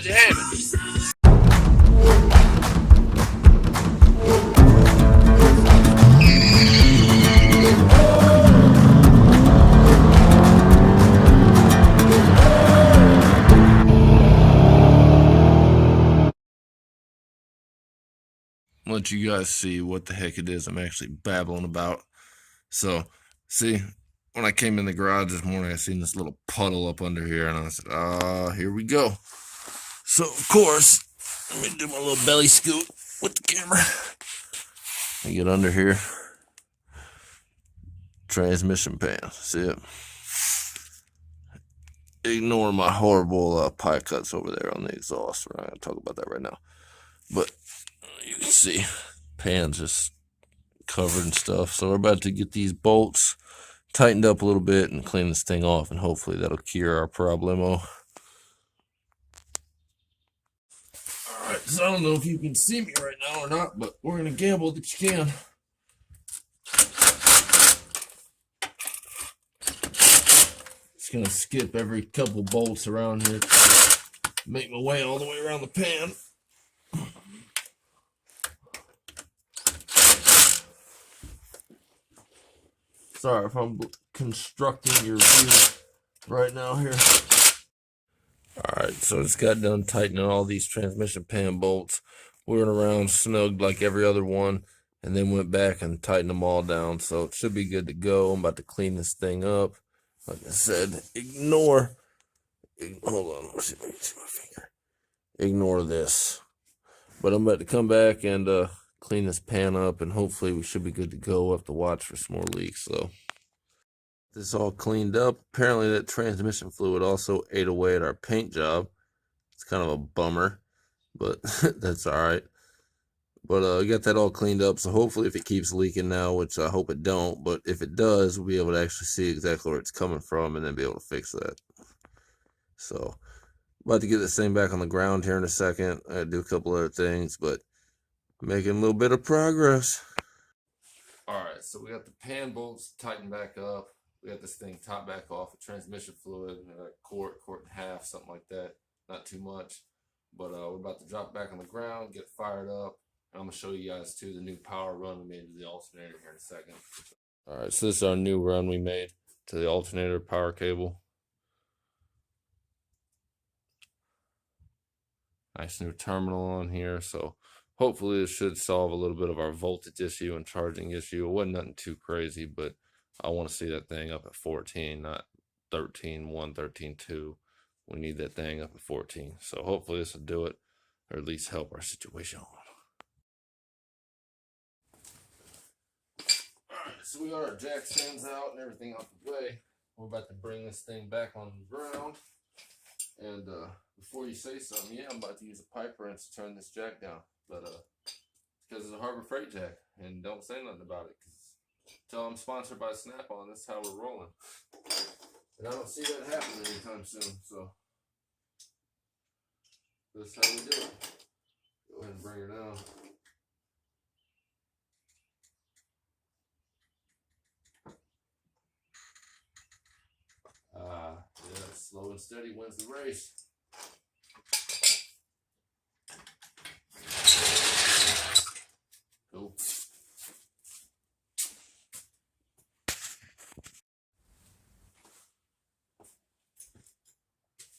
you having? Let you guys see what the heck it is I'm actually babbling about. So, see, when I came in the garage this morning, I seen this little puddle up under here, and I said, here we go. So, of course, let me do my little belly scoot with the camera. Let me get under here. Transmission pan, see it? Ignore my horrible pie cuts over there on the exhaust. We're not going to talk about that right now. But you can see, pan's just covered and stuff. So we're about to get these bolts tightened up a little bit and clean this thing off, and hopefully that'll cure our problemo. Alright, so I don't know if you can see me right now or not, but we're going to gamble that you can. Just going to skip every couple bolts around here, make my way all the way around the pan. Sorry if I'm constructing your view right now here. Alright, so I just got done tightening all these transmission pan bolts. We went around, snugged like every other one, and then went back and tightened them all down. So it should be good to go. I'm about to clean this thing up. Like I said, hold on, let me see my finger. Ignore this. But I'm about to come back and clean this pan up, and hopefully we should be good to go. We'll have to watch for some more leaks, though. This all cleaned up. Apparently that transmission fluid also ate away at our paint job. It's kind of a bummer, but that's all right. But I got that all cleaned up, so hopefully if it keeps leaking now, which I hope it don't, but if it does, we'll be able to actually see exactly where it's coming from and then be able to fix that. So, about to get this thing back on the ground here in a second. I gotta do a couple other things, but making a little bit of progress. Alright, so we got the pan bolts tightened back up. We got this thing topped back off with transmission fluid, a quart and a half, something like that. Not too much. But we're about to drop back on the ground, get fired up. And I'm going to show you guys, too, the new power run we made to the alternator here in a second. Alright, so this is our new run we made to the alternator power cable. Nice new terminal on here, so hopefully this should solve a little bit of our voltage issue and charging issue. It wasn't nothing too crazy, but I want to see that thing up at 14, not 13.1, 13.2. We need that thing up at 14. So hopefully this will do it, or at least help our situation. Alright, so we got our jack stands out and everything out the way. We're about to bring this thing back on the ground. And before you say something, yeah, I'm about to use a pipe wrench to turn this jack down. But because it's a Harbor Freight jack, and don't say nothing about it. Until I'm sponsored by Snap-on, that's how we're rolling. And I don't see that happening anytime soon, so that's how we do it. Go ahead and bring her down. Yeah, slow and steady wins the race. Cool.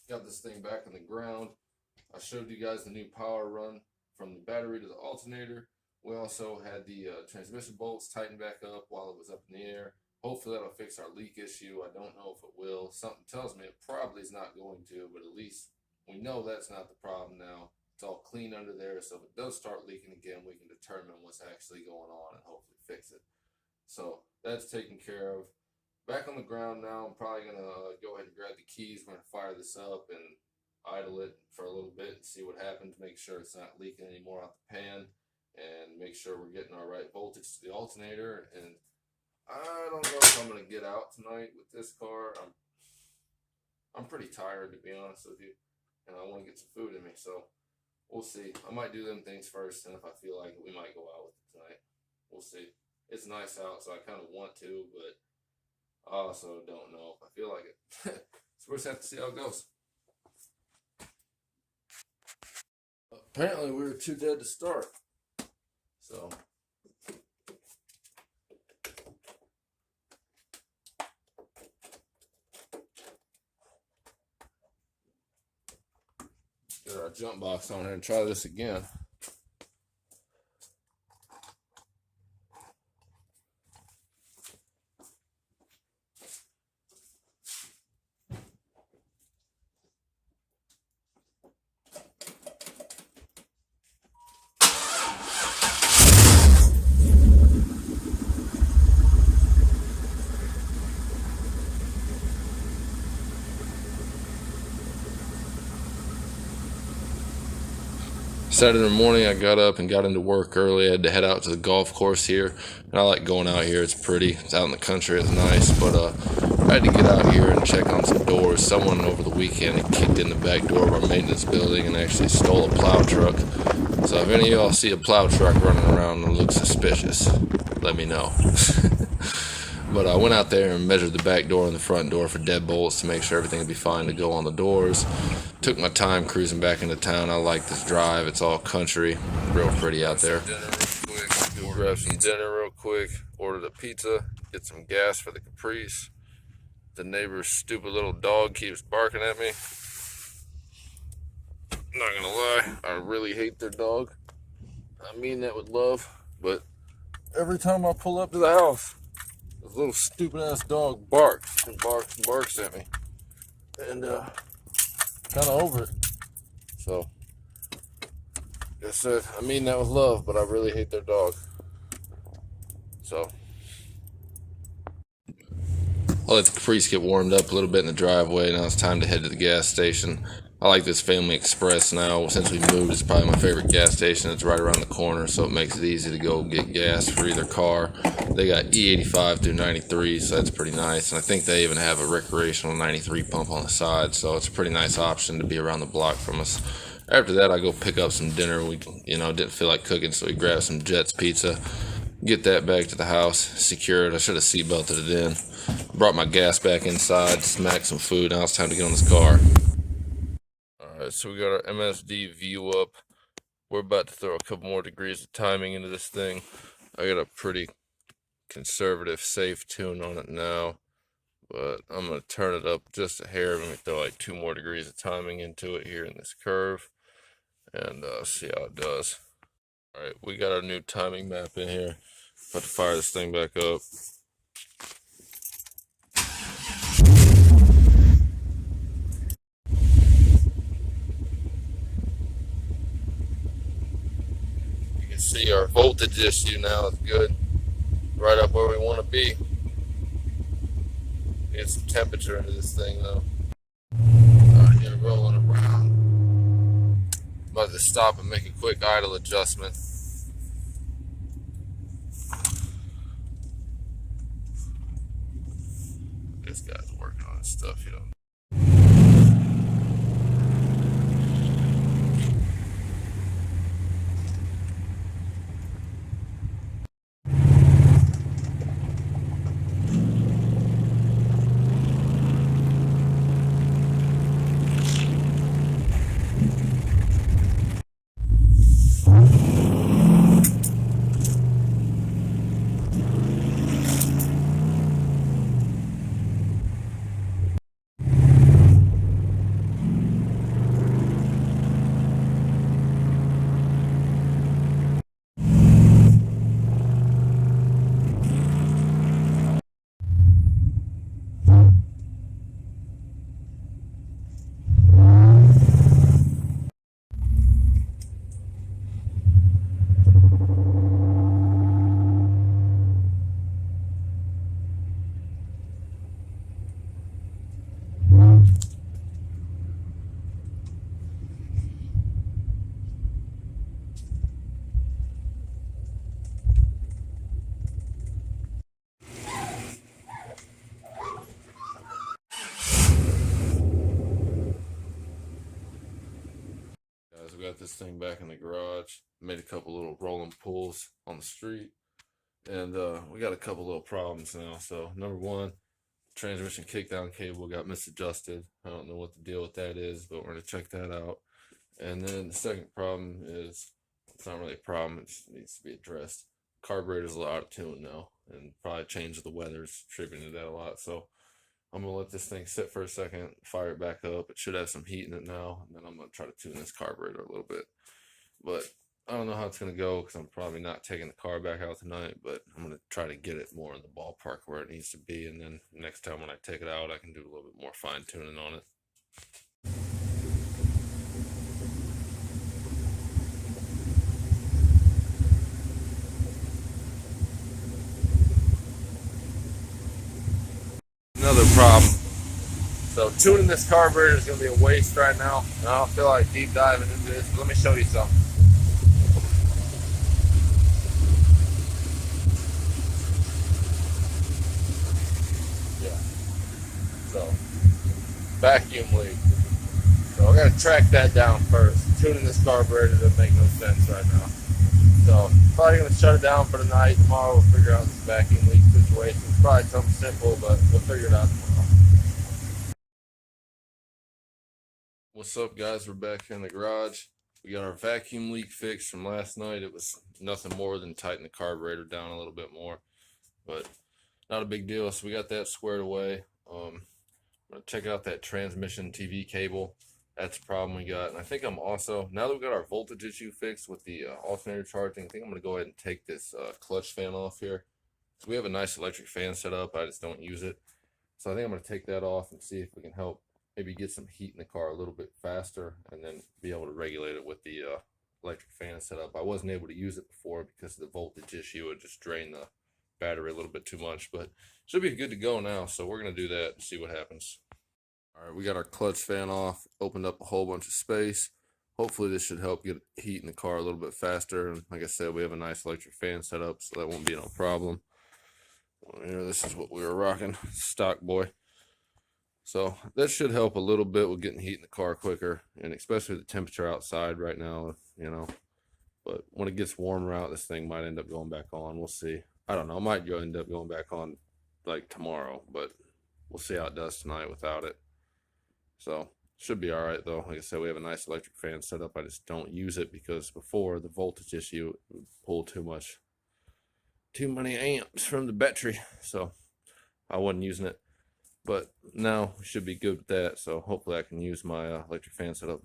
Got this thing back on the ground. I showed you guys the new power run from the battery to the alternator. We also had the transmission bolts tightened back up while it was up in the air. Hopefully that'll fix our leak issue. I don't know if it will. Something tells me it probably is not going to, but at least we know that's not the problem now. It's all clean under there, so if it does start leaking again, we can determine what's actually going on and hopefully fix it. So that's taken care of. Back on the ground now, I'm probably going to go ahead and grab the keys. We're going to fire this up and idle it for a little bit and see what happens. Make sure it's not leaking anymore out the pan, and make sure we're getting our right voltage to the alternator. And I don't know if I'm going to get out tonight with this car. I'm pretty tired, to be honest with you, and I want to get some food in me, so we'll see. I might do them things first, and if I feel like it, we might go out with it tonight. We'll see. It's nice out, so I kind of want to, but I also don't know if I feel like it. So we'll just have to see how it goes. apparently we were too dead to start. So get our jump box on here and try this again. Saturday morning, I got up and got into work early. I had to head out to the golf course here, and I like going out here. It's pretty. It's out in the country. It's nice, but I had to get out here and check on some doors. Someone over the weekend had kicked in the back door of our maintenance building and actually stole a plow truck. So if any of y'all see a plow truck running around and looks suspicious, let me know. But I went out there and measured the back door and the front door for deadbolts to make sure everything would be fine to go on the doors. Took my time cruising back into town. I like this drive. It's all country. Real pretty out there. Go grab some dinner real quick. Ordered a pizza. Get some gas for the Caprice. The neighbor's stupid little dog keeps barking at me. Not gonna lie, I really hate their dog. I mean that with love, but every time I pull up to the house, this little stupid ass dog barks and barks and barks at me, and kind of over it. So, like I said, I mean that with love, but I really hate their dog. So, I'll let the Caprice get warmed up a little bit in the driveway. Now it's time to head to the gas station. I like this Family Express now. Since we moved, it's probably my favorite gas station. It's right around the corner, so it makes it easy to go get gas for either car. They got E85 through 93, so that's pretty nice. And I think they even have a recreational 93 pump on the side, so it's a pretty nice option to be around the block from us. After that, I go pick up some dinner. We, didn't feel like cooking, so we grabbed some Jets pizza. Get that back to the house, secure it. I should have seatbelted it in. Brought my gas back inside, smacked some food. Now it's time to get on this car. Alright, so we got our MSD view up. We're about to throw a couple more degrees of timing into this thing. I got a pretty conservative, safe tune on it now, but I'm going to turn it up just a hair. I'm going to throw like 2 more degrees of timing into it here in this curve, and see how it does. Alright, we got our new timing map in here. About to fire this thing back up. You can see our voltage issue now is good. Right up where we want to be. Get some temperature into this thing though. Alright, get it rolling around. About to stop and make a quick idle adjustment. This guy's working on his stuff, Guys, we got this thing back in the garage. Made a couple little rolling pulls on the street, and we got a couple little problems now. So number one, transmission kickdown cable got misadjusted. I don't know what the deal with that is, but we're gonna check that out. And then the second problem is, it's not really a problem, it just needs to be addressed. Carburetor's a lot out of tune now, and probably change of the weather's contributing to that a lot. So I'm gonna let this thing sit for a second, fire it back up. It should have some heat in it now, and then I'm gonna try to tune this carburetor a little bit. But I don't know how it's gonna go because I'm probably not taking the car back out tonight. But I'm gonna try to get it more in the ballpark where it needs to be, and then next time when I take it out, I can do a little bit more fine tuning on it. Another problem. So tuning this carburetor is going to be a waste right now. And I don't feel like deep diving into this, but let me show you something. Yeah. So, vacuum leak. So I got to track that down first. Tuning this carburetor doesn't make no sense right now. So probably going to shut it down for the night. Tomorrow we'll figure out this vacuum leak situation. It's probably something simple, but we'll figure it out tomorrow. What's up, guys? We're back here in the garage. We got our vacuum leak fixed from last night. It was nothing more than tighten the carburetor down a little bit more, but not a big deal. So we got that squared away. I'm gonna check out that transmission TV cable. That's the problem we got. And I think I'm also, now that we got our voltage issue fixed with the alternator charging, I think I'm gonna go ahead and take this clutch fan off here. So we have a nice electric fan set up. I just don't use it. So I think I'm gonna take that off and see if we can help maybe get some heat in the car a little bit faster, and then be able to regulate it with the electric fan setup. I wasn't able to use it before because of the voltage issue. It just drained the battery a little bit too much, but should be good to go now. So we're going to do that and see what happens. All right, we got our clutch fan off, opened up a whole bunch of space. Hopefully this should help get heat in the car a little bit faster. And like I said, we have a nice electric fan set up, so that won't be no problem. Here, this is what we were rocking, stock boy. So that should help a little bit with getting heat in the car quicker, and especially the temperature outside right now, you know. But when it gets warmer out, this thing might end up going back on. We'll see. I don't know. I might end up going back on like tomorrow, but we'll see how it does tonight without it. So should be all right though. Like I said, we have a nice electric fan set up. I just don't use it because before the voltage issue would pull too many amps from the battery, so I wasn't using it. But now we should be good with that, so hopefully I can use my electric fan setup.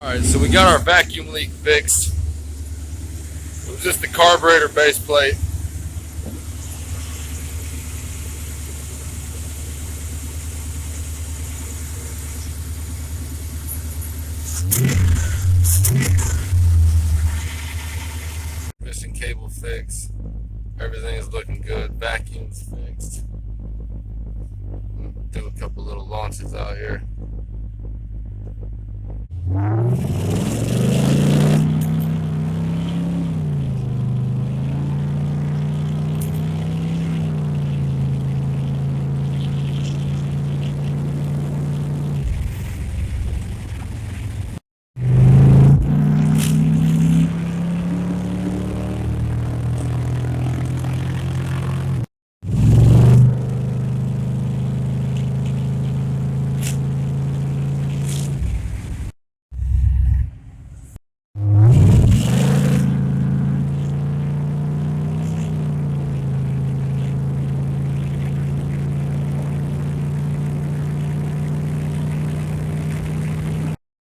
Alright, so we got our vacuum leak fixed. It was just the carburetor base plate. Missing cable fixed. Everything is looking good. Vacuum's fixed. Do a couple little launches out here.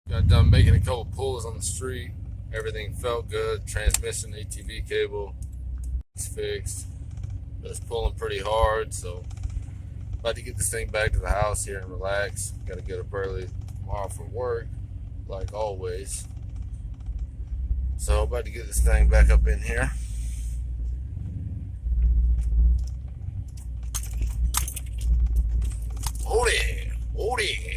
Got done making a couple pulls on the street. Everything felt good. Transmission, ATV cable, it's fixed. It's pulling pretty hard, so about to get this thing back to the house here and relax. Got to get up early tomorrow for work, like always. So about to get this thing back up in here. Hold it, hold it.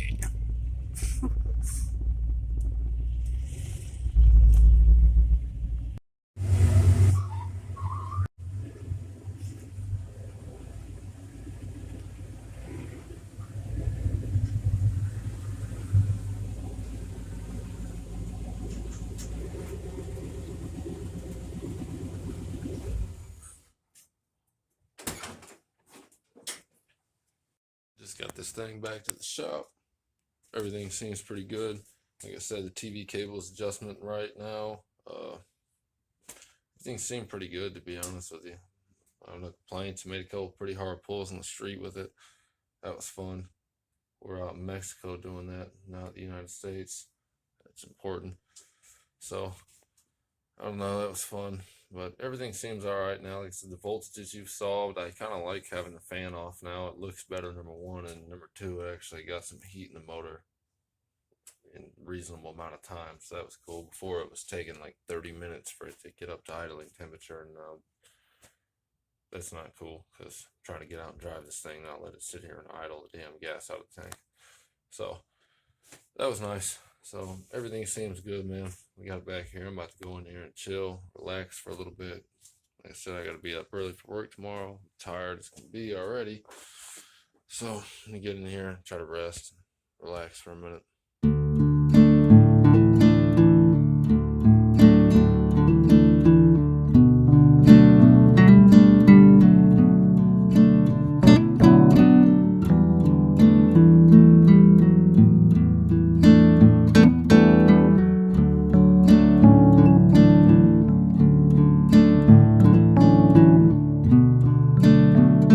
got this thing back to the shop. Everything seems pretty good. Like I said, the TV cable's adjustment right now. Everything seemed pretty good, to be honest with you. I don't know, complaints. Made a couple pretty hard pulls on the street with it. That was fun. We're out in Mexico doing that, not the United States. That's important. So I don't know, that was fun. But everything seems all right now. Like I said, the voltages you've solved, I kind of like having the fan off now. It looks better, number one, and number two, it actually got some heat in the motor in a reasonable amount of time. So that was cool. Before it was taking like 30 minutes for it to get up to idling temperature, and that's not cool because I'm trying to get out and drive this thing, not let it sit here and idle the damn gas out of the tank. So that was nice. So everything seems good, man. We got it back here. I'm about to go in here and chill, relax for a little bit. Like I said, I got to be up early for work tomorrow. I'm tired as can be already. So I'm going to get in here and try to rest, relax for a minute.